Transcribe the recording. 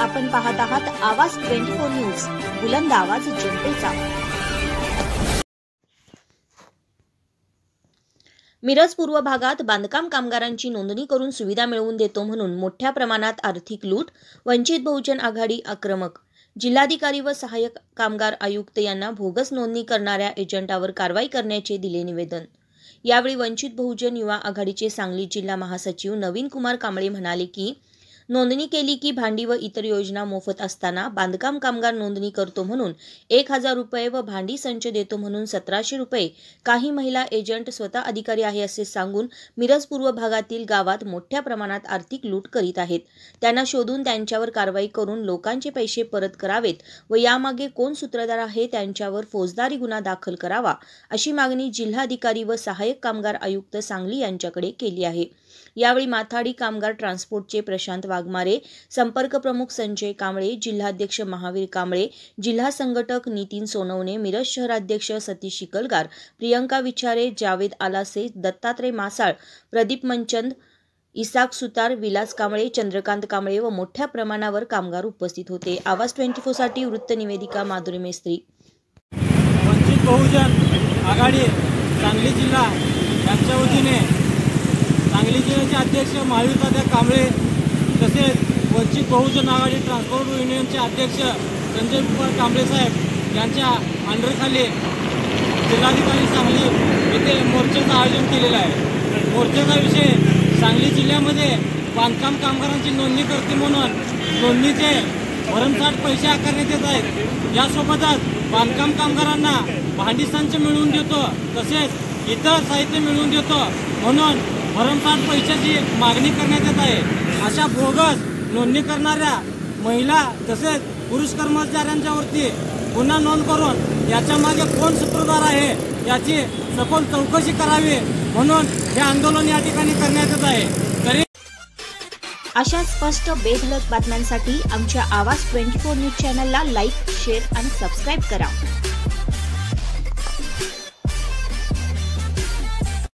आपण पाहत आहात आवाज 24 न्यूज, बुलंद आवाज जनतेचा। मिरज पूर्व भागात बांधकाम कामगारांची नोंदणी करून सुविधा मिळवून देतो म्हणून मोठ्या प्रमाणात आर्थिक लूट, वंचित बहुजन आघाडी आक्रमक। जिल्हाधिकारी व सहाय्यक कामगार आयुक्त यांना भोगस नोंदणी करणाऱ्या एजंटावर कारवाई करण्याचे दिले निवेदन। यावेळी वंचित बहुजन युवा आघाडीचे सांगली जिल्हा महासचिव नवीन कुमार कांबळे म्हणाले की नोंदणी केली की भांडी व इतर योजना मोफत असताना बांधकाम कामगार नोंदणी करतो म्हणून 1000 रुपये व भांडी संच देतो म्हणून 1700 रुपये काही महिला एजंट स्वतः अधिकारी आहे असे सांगून मिरज पूर्व भागातील गावात मोठ्या प्रमाणात आर्थिक लूट करीत आहेत। त्यांना शोधून त्यांच्यावर कारवाई करून लोकांचे पैसे परत करावेत व यामागे कोण सूत्रधार आहे त्यांच्यावर फौजदारी गुन्हा दाखल करावा अशी मागणी जिल्हाधिकारी व सहाय्यक कामगार आयुक्त सांगली यांच्याकडे केली आहे। यावेळी माथाडी कामगार ट्रान्सपोर्टचे प्रशांत वाघमारे, संपर्क प्रमुख संजय कांबळे, जिल्हाध्यक्ष महावीर कांबळे, जिल्हा संघटक नितीन सोनवणे, मिरज शहराध्यक्ष सतीश शिकलगार, प्रियंका विचारे, जावेद आलासे, दत्तात्रय मासाळ, प्रदीप मनचंद, इसाक सुतार, विलास कांबळे, चंद्रकांत कांबळे व मोठ्या प्रमाणावर कामगार उपस्थित होते। आवाज 24 साठी वृत्त निवेदिका माधुरी मेस्त्री। वंचित बहुजन आघाडी सांगली जिल्हा यांच्या वतीने सांगली जिल्ह्याचे अध्यक्ष महावीर दादा कांबळे तसेच वंचित बहुजन आघाडी ट्रान्सपोर्ट युनियनचे अध्यक्ष संजय कुमार कांबळे साहेब यांच्या अंडरखाली जिल्हाधिकारी सांगली येथे मोर्चाचं आयोजन केलेलं आहे। मोर्चाचा विषय सांगली जिल्ह्यामध्ये बांधकाम कामगारांची नोंदणी करते म्हणून नोंदणीचे भरमसाठ पैसे आकारण्यात येत आहेत। यासोबतच बांधकाम कामगारांना भांडी संच मिळवून देतो तसेच इतर साहित्य मिळवून देतो म्हणून भरमसाठ पैशाची मागणी करण्यात येत आहे। अशा बोगस नोंदणी करणाऱ्या महिला तसेच पुरुष कर्मचाऱ्यांच्यावरती गुन्हा नोंद करून याच्या मागे कोण सूत्रधार आहे याची सखोल चौकशी करावी म्हणून हे आंदोलन या ठिकाणी करण्यात येत आहे। तरी अशा स्पष्ट बेधडक बातम्यांसाठी आमच्या आवाज 24 न्यूज चॅनलला लाईक, शेअर आणि सबस्क्राईब करा।